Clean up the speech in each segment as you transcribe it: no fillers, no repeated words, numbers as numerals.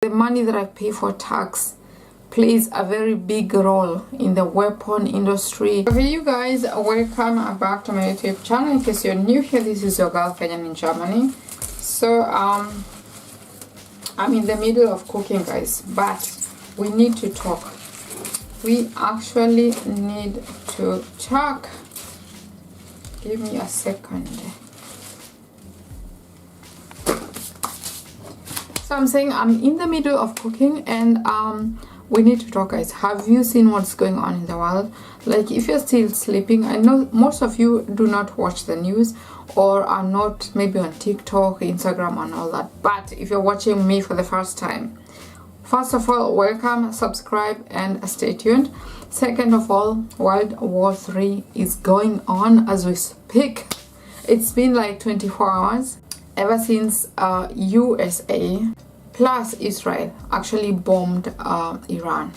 The money that I pay for tax plays a very big role in the weapon industry. Okay, you guys, welcome back to my YouTube channel. In case you're new here, this is your girl Kenyan in Germany. So I'm in the middle of cooking, guys, but we need to talk. We actually need to talk. Give me a second. So I'm saying I'm in the middle of cooking, and we need to talk, guys. Have you seen what's going on in the world? Like, if you're still sleeping, I know most of you do not watch the news or are not maybe on TikTok, Instagram and all that. But if you're watching me for the first time, first of all, welcome, subscribe and stay tuned. Second of all, World War III is going on as we speak. It's been like 24 hours ever since USA plus Israel actually bombed Iran.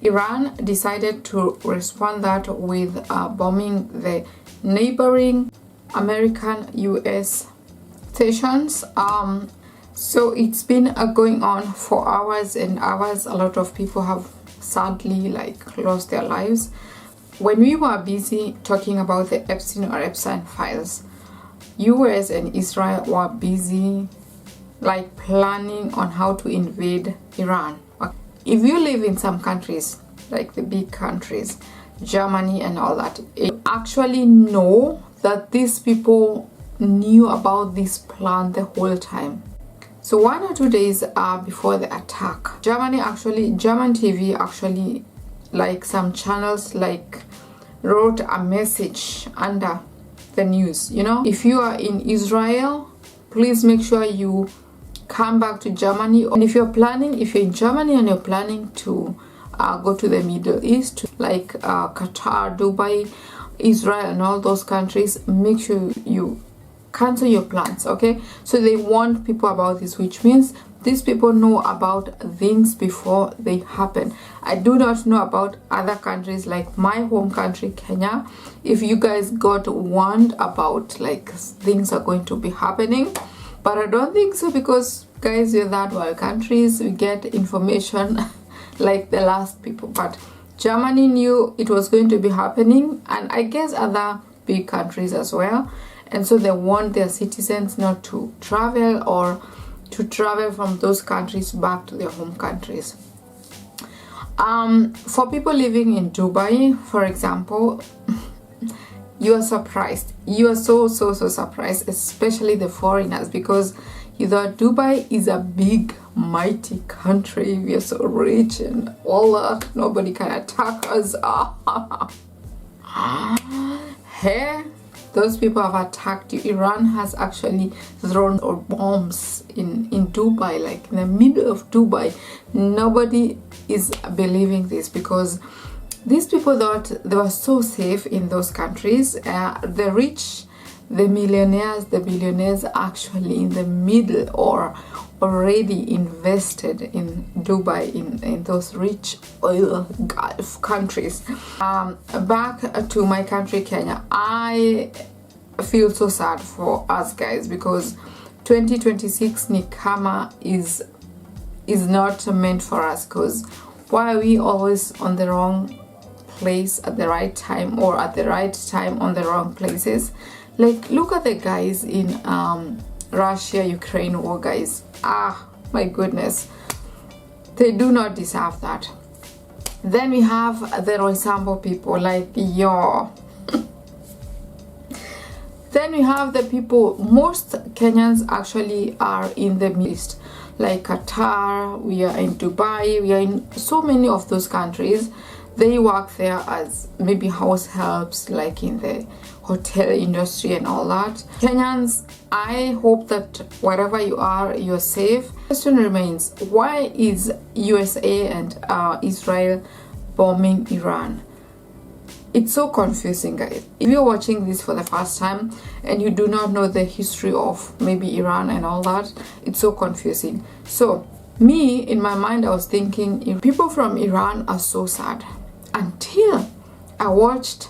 Iran decided to respond that with bombing the neighboring American US stations. So it's been going on for hours and hours. A lot of people have sadly lost their lives. When we were busy talking about the Epstein files, US and Israel were busy planning on how to invade Iran. If you live in some countries, like the big countries, Germany and all that, you actually know that these people knew about this plan the whole time. So 1 or 2 days before the attack, German TV actually, some channels wrote a message under the news. If you are in Israel, please make sure you come back to Germany. And if you're in Germany and you're planning to go to the Middle East, like Qatar, Dubai, Israel and all those countries, make sure you cancel your plans. Okay, so they warned people about this, which means these people know about things before they happen. I do not know about other countries like my home country, Kenya. If you guys got warned about things are going to be happening, but I don't think so, because guys, we're that world countries, we get information like the last people. But Germany knew it was going to be happening, and I guess other big countries as well. And so they want their citizens not to travel or to travel from those countries back to their home countries. For people living in Dubai, for example, you are surprised. You are so surprised, especially the foreigners, because you thought Dubai is a big, mighty country. We are so rich and all that. Nobody can attack us. Hey, those people have attacked you. Iran has actually thrown bombs in Dubai, in the middle of Dubai. Nobody is believing this, because these people thought they were so safe in those countries. The rich, the millionaires, the billionaires actually in the middle or already invested in Dubai, in those rich oil Gulf countries. Back to my country, Kenya. I feel so sad for us, guys, because 2026 ni kama is not meant for us. Because why are we always on the wrong place at the right time, or at the right time on the wrong places? Look at the guys in Russia-Ukraine war, guys. My goodness, they do not deserve that. Then we have the Roysambo people, Then we have the people, most Kenyans actually are in the Middle East, like Qatar, we are in Dubai, we are in so many of those countries. They work there as maybe house helps, in the hotel industry and all that. Kenyans, I hope that wherever you are, you're safe. The question remains, why is USA and Israel bombing Iran? It's so confusing, guys. If you're watching this for the first time and you do not know the history of maybe Iran and all that, it's so confusing. So me, in my mind, I was thinking, people from Iran are so sad, until I watched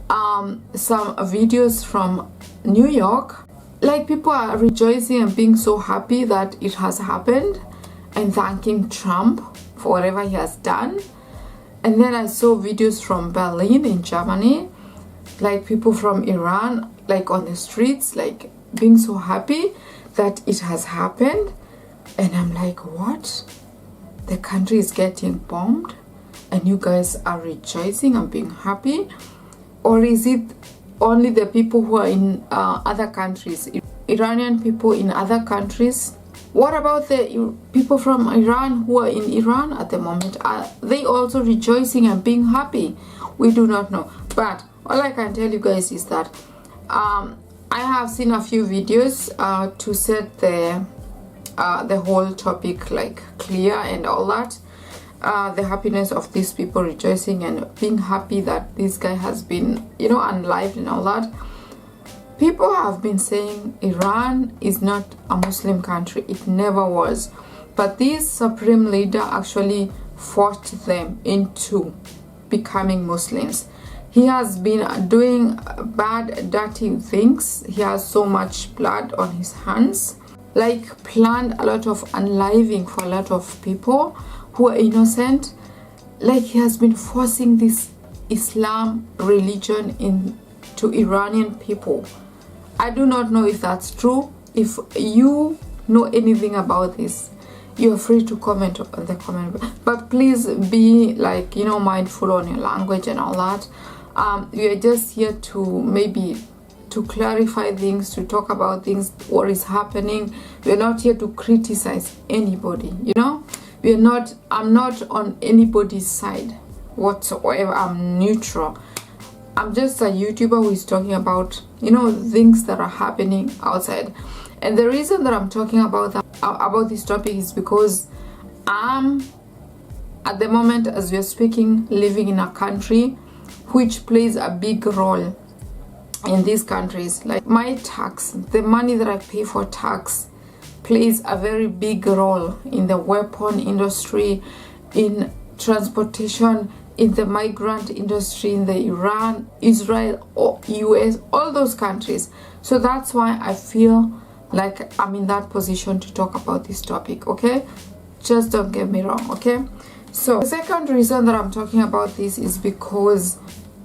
some videos from New York. People are rejoicing and being so happy that it has happened, and thanking Trump for whatever he has done. And then I saw videos from Berlin in Germany, like people from Iran, like on the streets, like being so happy that it has happened. And I'm like, what? The country is getting bombed and you guys are rejoicing and being happy? Or is it only the people who are in other countries, Iranian people in other countries? What about the people from Iran who are in Iran at the moment? Are they also rejoicing and being happy? We do not know. But all I can tell you guys is that I have seen a few videos to set the whole topic like clear and all that. The happiness of these people rejoicing and being happy that this guy has been, you know, unalived and all that. People have been saying Iran is not a Muslim country. It never was. But this supreme leader actually forced them into becoming Muslims. He has been doing bad, dirty things. He has so much blood on his hands. Like planned a lot of unaliving for a lot of people who are innocent. Like he has been forcing this Islam religion into Iranian people. I do not know if that's true. If you know anything about this, you're free to comment on the comment. But please be like, you know, mindful on your language and all that. We are just here to maybe to clarify things, to talk about things, what is happening. We're not here to criticize anybody, you know. I'm not on anybody's side whatsoever. I'm neutral. I'm just a YouTuber who is talking about, you know, things that are happening outside. And the reason that I'm talking about this topic is because I'm, at the moment as we're speaking, living in a country which plays a big role in these countries. Like my tax, the money that I pay for tax plays a very big role in the weapon industry, in transportation, in the migrant industry, in the Iran, Israel, or US, all those countries. So that's why I feel like I'm in that position to talk about this topic, okay? Just don't get me wrong, okay? So the second reason that I'm talking about this is because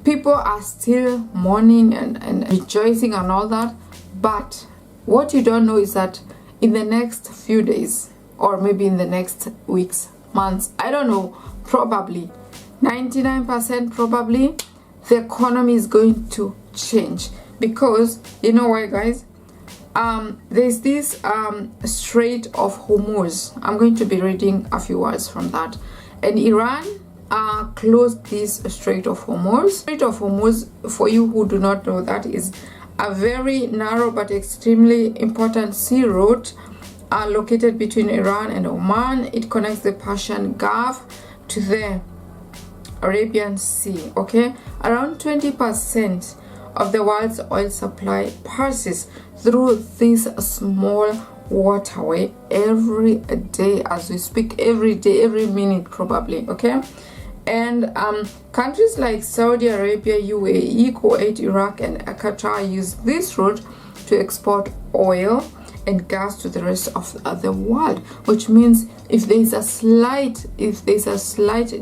people are still mourning and rejoicing and all that. But what you don't know is that in the next few days, or maybe in the next weeks, months, I don't know, probably 99% probably the economy is going to change. Because you know why, guys? There's this Strait of Hormuz. I'm going to be reading a few words from that. And Iran closed this Strait of Hormuz. Strait of Hormuz, for you who do not know, that is a very narrow but extremely important sea route located between Iran and Oman. It connects the Persian Gulf to the Arabian Sea, okay? Around 20% of the world's oil supply passes through this small waterway every day as we speak, every day, every minute probably, okay? And countries like Saudi Arabia, UAE, Kuwait, Iraq, and Qatar use this route to export oil and gas to the rest of the world, which means if there's a slight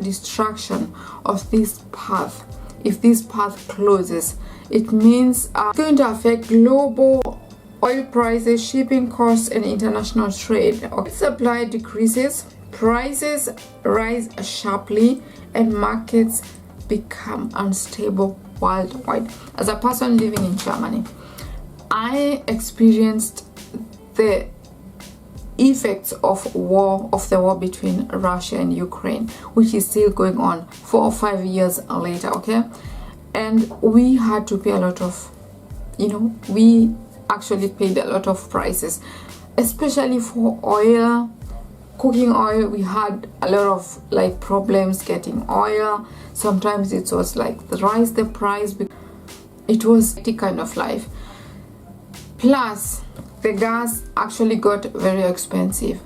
destruction of this path, if this path closes, it means it's going to affect global oil prices, shipping costs, and international trade. Okay. Supply decreases, prices rise sharply, and markets become unstable worldwide. As a person living in Germany, I experienced the effects of the war between Russia and Ukraine, which is still going on 4 or 5 years later, okay? And we had to pay a lot of, you know, we actually paid a lot of prices, especially for oil, cooking oil. We had a lot of like problems getting oil. Sometimes it was like the price. It was the kind of life. Plus, the gas actually got very expensive.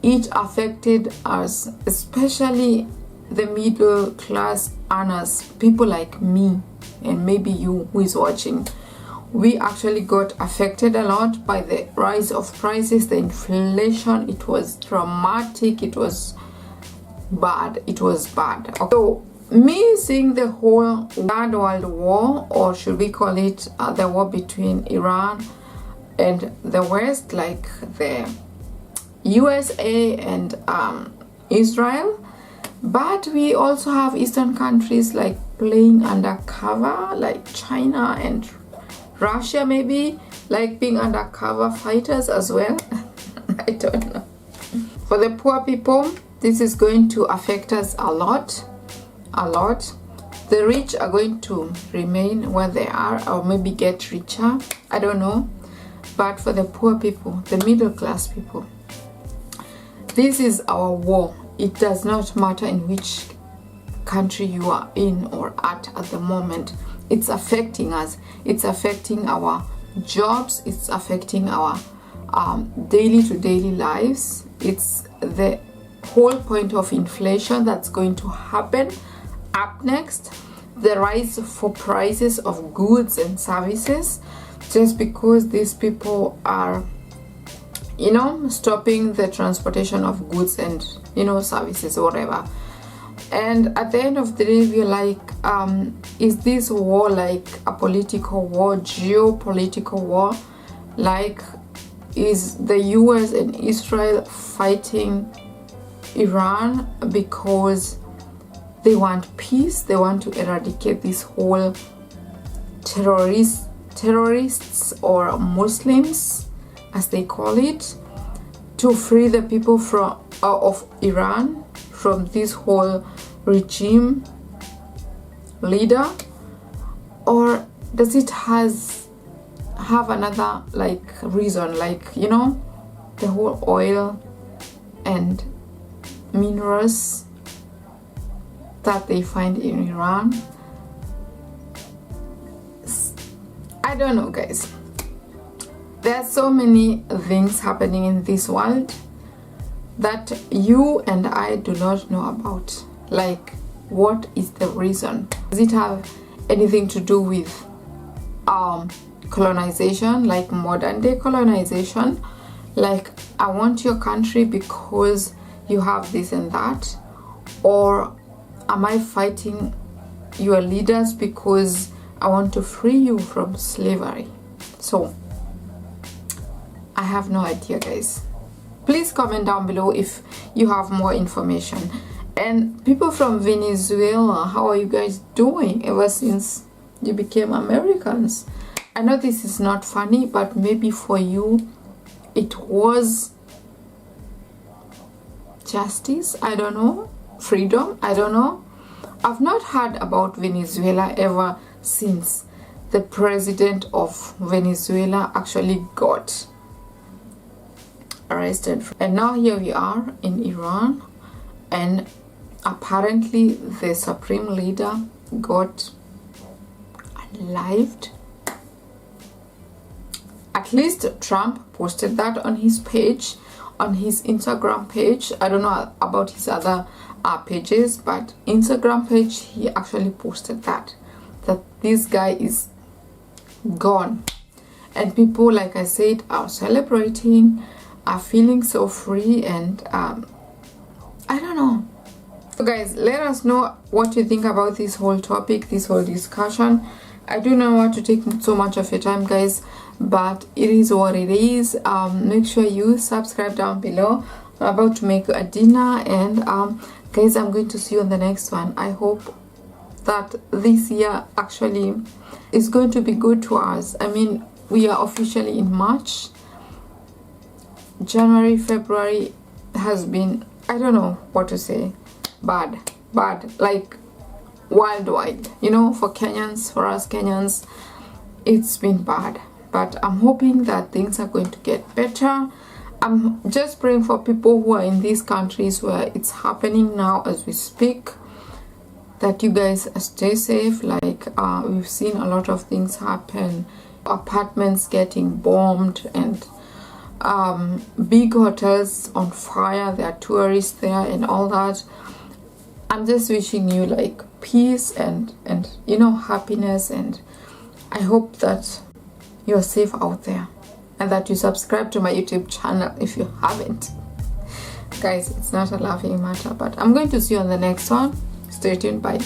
It affected us, especially the middle class earners, people like me and maybe you who is watching. we actually got affected a lot by the rise of prices, the inflation. It was dramatic, it was bad, it was bad. So me seeing the whole Third World War, or should we call it the war between Iran and the West, like the USA and Israel, but we also have Eastern countries like playing undercover, like China and Russia, maybe like being undercover fighters as well. I don't know. For the poor people, this is going to affect us a lot. The rich are going to remain where they are, or maybe get richer, I don't know. But for the poor people, the middle class people, this is our war. It does not matter in which country you are in or at the moment. It's affecting us. It's affecting our jobs. It's affecting our daily to daily lives. It's the whole point of inflation that's going to happen up next. The rise for prices of goods and services, just because these people are, you know, stopping the transportation of goods and, you know, services or whatever. And at the end of the day, we're like, is this war like a political war, geopolitical war? Like, is the US and Israel fighting Iran because they want peace? They want to eradicate this whole terrorists or Muslims, as they call it, to free the people from of Iran from this whole regime leader? Or does it have another like reason, like, you know, the whole oil and minerals that they find in Iran? I don't know, guys. There are so many things happening in this world that you and I do not know about. Like, what is the reason? Does it have anything to do with colonization, like modern day colonization? Like, I want your country because you have this and that? Or am I fighting your leaders because I want to free you from slavery? So I have no idea, guys. Please comment down below if you have more information. And people from Venezuela, how are you guys doing ever since you became Americans? I know this is not funny, but maybe for you it was justice, I don't know, freedom, I don't know. I've not heard about Venezuela ever since the president of Venezuela actually got arrested. And now here we are in Iran, and apparently the supreme leader got unalived. At least Trump posted that on his page, on his Instagram page. I don't know about his other pages, but Instagram page, he actually posted that this guy is gone. And people, like I said, are celebrating, are feeling so free, and I don't know. So guys, let us know what you think about this whole topic, this whole discussion. I do not want to take so much of your time, guys, but it is what it is. Make sure you subscribe down below. I'm about to make a dinner, and guys, I'm going to see you on the next one. I hope that this year actually is going to be good to us. I mean, we are officially in March. January, February has been, I don't know what to say, bad, like worldwide, you know, for Kenyans, for us Kenyans, it's been bad. But I'm hoping that things are going to get better. I'm just praying for people who are in these countries where it's happening now as we speak, that you guys stay safe. Like, we've seen a lot of things happen, apartments getting bombed, and big hotels on fire. There are tourists there and all that. I'm just wishing you like peace and you know, happiness, and I hope that you're safe out there, and that you subscribe to my YouTube channel if you haven't. Guys, it's not a laughing matter, but I'm going to see you on the next one. Stay tuned. Bye.